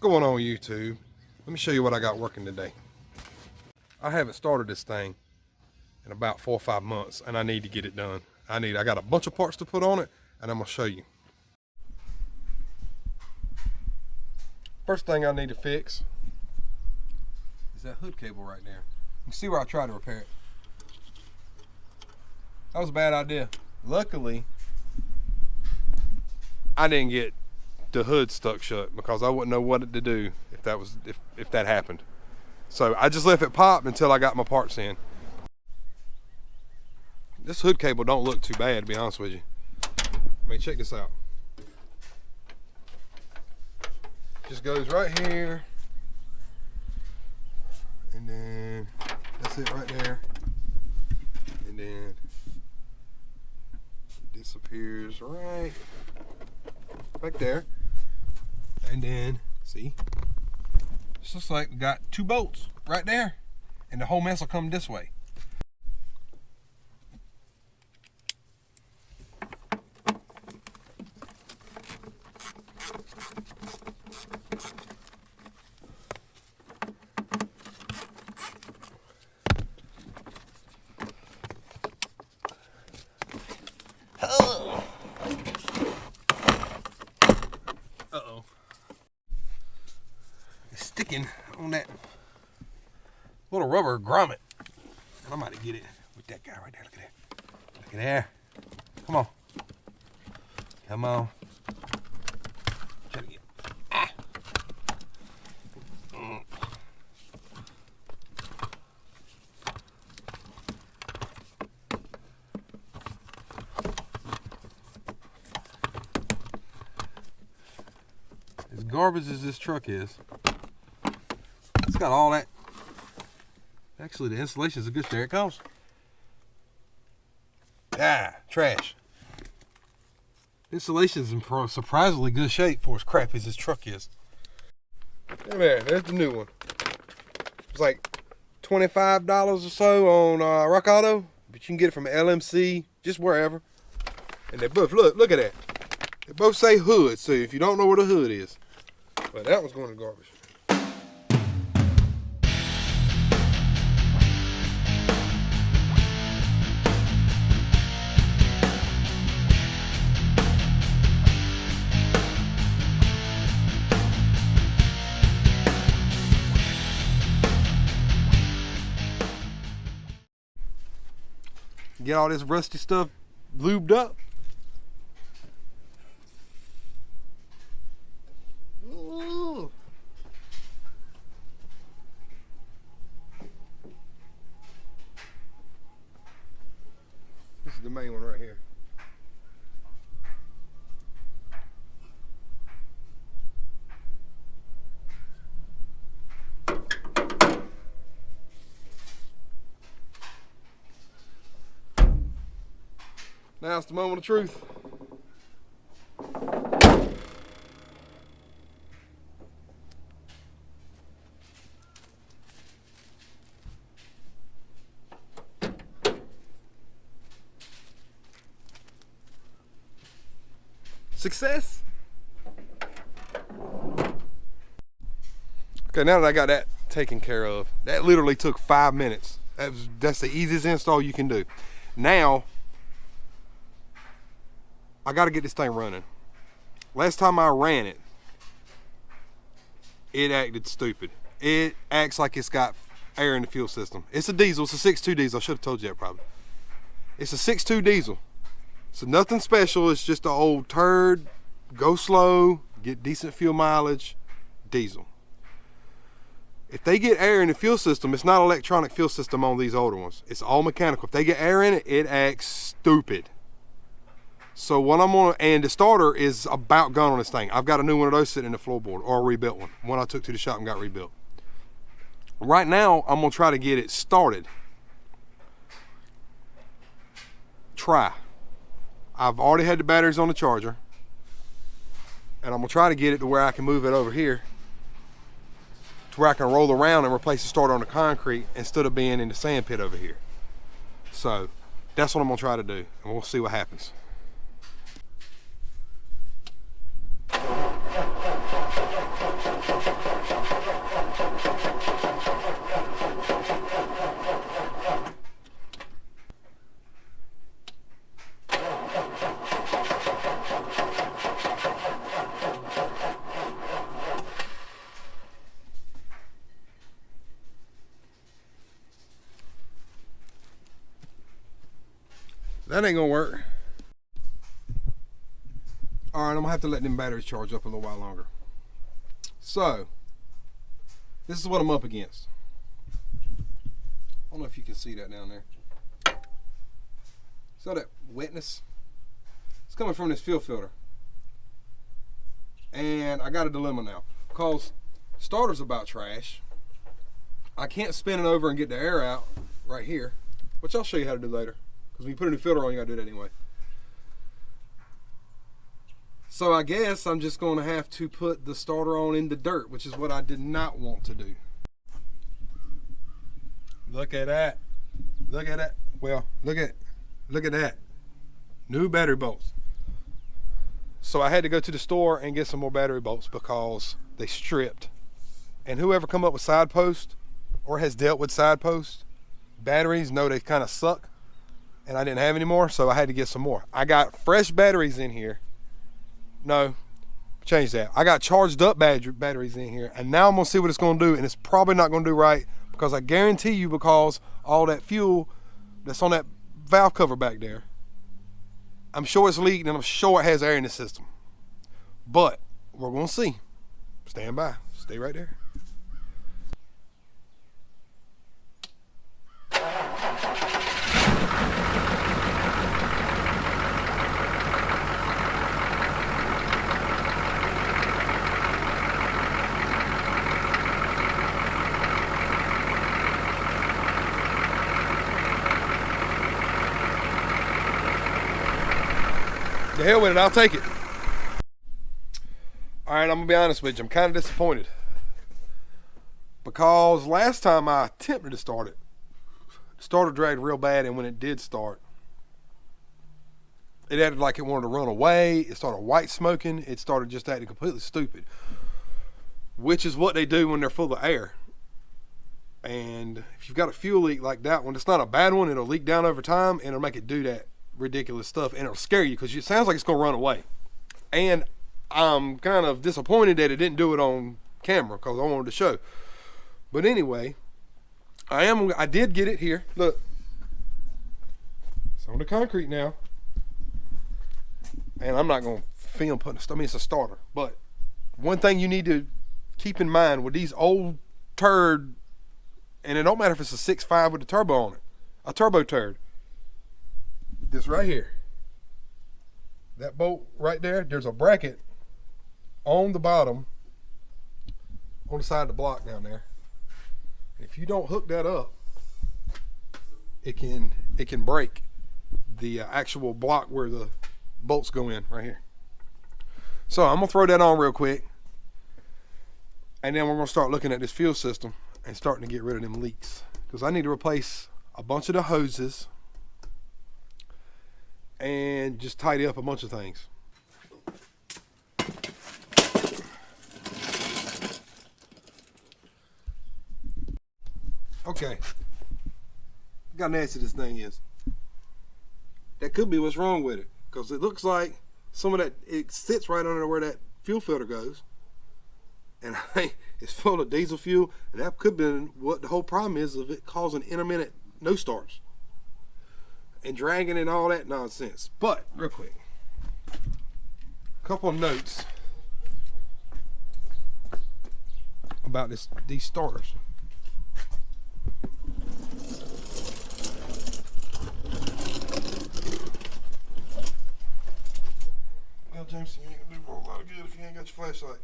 going on, YouTube? Let me show you what I got working today. I haven't started this thing in about 4 or 5 months, and I need to get it done. I got a bunch of parts to put on it, and I'm gonna show you. First thing I need to fix is that hood cable right there. You can see where I tried to repair it. That was a bad idea. Luckily, I didn't get the hood stuck shut because I wouldn't know what to do if that happened. So I just left it pop until I got my parts in. This hood cable don't look too bad, to be honest with you. I mean, check this out. Just goes right here, and then that's it right there, and then it disappears right back there, and then see, it's just like we got 2 bolts right there, and the whole mess will come this way. Uh-oh. It's sticking on that little rubber grommet. And I'm about to get it with that guy right there. Look at that. Look at there. Come on. Come on. Try to get. Ah. As garbage as this truck is, it's got all that. Actually, the insulation is a good. There it comes. Ah, trash. Insulation is in surprisingly good shape for as crappy as this truck is. There, there's the new one. It's like $25 or so on Rock Auto, but you can get it from LMC, just wherever. And they both look at that. They both say hood, so if you don't know what a hood is, but that one's going to garbage. Get all this rusty stuff lubed up. Ooh. This is the main one right here. Now it's the moment of truth. Success. Okay, now that I got that taken care of, that literally took 5 minutes. That's the easiest install you can do. Now, I got to get this thing running. Last time I ran it, it acted stupid. It acts like it's got air in the fuel system. It's a diesel. It's a 6.2 diesel. I should have told you that probably. It's a 6.2 diesel. So nothing special. It's just an old turd. Go slow. Get decent fuel mileage. Diesel. If they get air in the fuel system, it's not an electronic fuel system on these older ones. It's all mechanical. If they get air in it, it acts stupid. So what I'm gonna, and the starter is about gone on this thing. I've got a new one of those sitting in the floorboard, or a rebuilt one. One I took to the shop and got rebuilt. Right now, I'm gonna try to get it started. I've already had the batteries on the charger, and I'm gonna try to get it to where I can move it over here, to where I can roll around and replace the starter on the concrete instead of being in the sand pit over here. So that's what I'm gonna try to do, and we'll see what happens. That ain't gonna work. All right, I'm gonna have to let them batteries charge up a little while longer. So, this is what I'm up against. I don't know if you can see that down there. So that wetness, it's coming from this fuel filter. And I got a dilemma now, because starter's about trash. I can't spin it over and get the air out right here, which I'll show you how to do later, because when you put a new filter on, you gotta do that anyway. So I guess I'm just gonna have to put the starter on in the dirt, which is what I did not want to do. Look at that. Look at that. Well, look at that. New battery bolts. So I had to go to the store and get some more battery bolts because they stripped. And whoever come up with side posts or has dealt with side posts, batteries know they kind of suck. And I didn't have any more, so I had to get some more. I got fresh batteries in here. No, change that. I got charged up batteries in here, and now I'm gonna see what it's gonna do, and it's probably not gonna do right, because I guarantee you, because all that fuel that's on that valve cover back there, I'm sure it's leaking, and I'm sure it has air in the system. But we're gonna see. Stand by. Stay right there. The hell with it, I'll take it. All right, I'm gonna be honest with you, I'm kind of disappointed. Because last time I attempted to start it, the starter dragged real bad, and when it did start, it acted like it wanted to run away. It started white smoking. It started just acting completely stupid, which is what they do when they're full of air. And if you've got a fuel leak like that one, it's not a bad one. It'll leak down over time, and it'll make it do that ridiculous stuff, and it'll scare you because it sounds like it's going to run away. And I'm kind of disappointed that it didn't do it on camera because I wanted to show. But anyway, I did get it here. Look, it's on the concrete now, and I'm not going to film putting. I mean, it's a starter. But one thing you need to keep in mind with these old turd, and it don't matter if it's a 6.5 with a turbo on it, a turbo turd. This right here, that bolt right there, there's a bracket on the bottom, on the side of the block down there. If you don't hook that up, it can break the actual block where the bolts go in right here. So I'm gonna throw that on real quick, and then we're gonna start looking at this fuel system and starting to get rid of them leaks, because I need to replace a bunch of the hoses and just tidy up a bunch of things. Okay, look how nasty this thing is. That could be what's wrong with it, because it looks like some of that, it sits right under where that fuel filter goes, and it's full of diesel fuel, and that could be what the whole problem is of it causing intermittent no starts and dragging and all that nonsense. But real quick, a couple of notes about these starters. Well, Jameson, you ain't gonna do a whole lot of good if you ain't got your flashlight.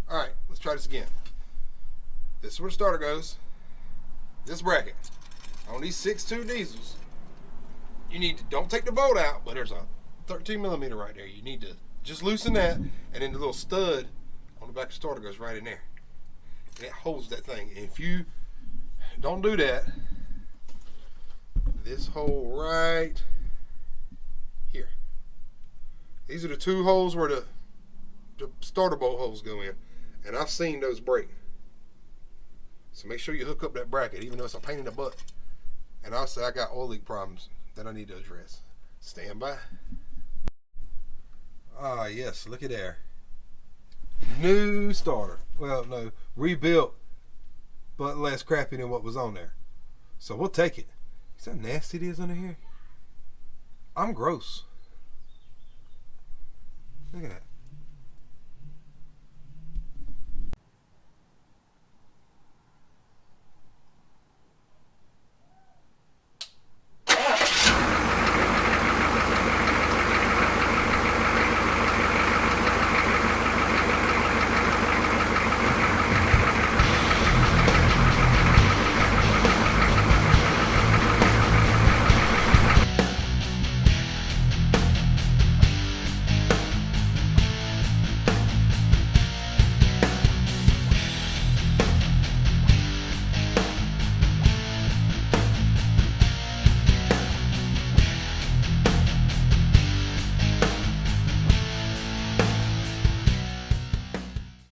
All right, let's try this again. This is where the starter goes. This bracket. On these 6.2 diesels, you need to, don't take the bolt out, but there's a 13 millimeter right there. You need to just loosen that, and then the little stud on the back of the starter goes right in there. And it holds that thing. And if you don't do that, this hole right here, these are the two holes where the starter bolt holes go in, and I've seen those break. So make sure you hook up that bracket, even though it's a pain in the butt. And also, I got oil leak problems that I need to address. Stand by. Ah, yes, look at there. New starter. Well, no, rebuilt, but less crappy than what was on there. So we'll take it. See how nasty it is under here? I'm gross. Look at that.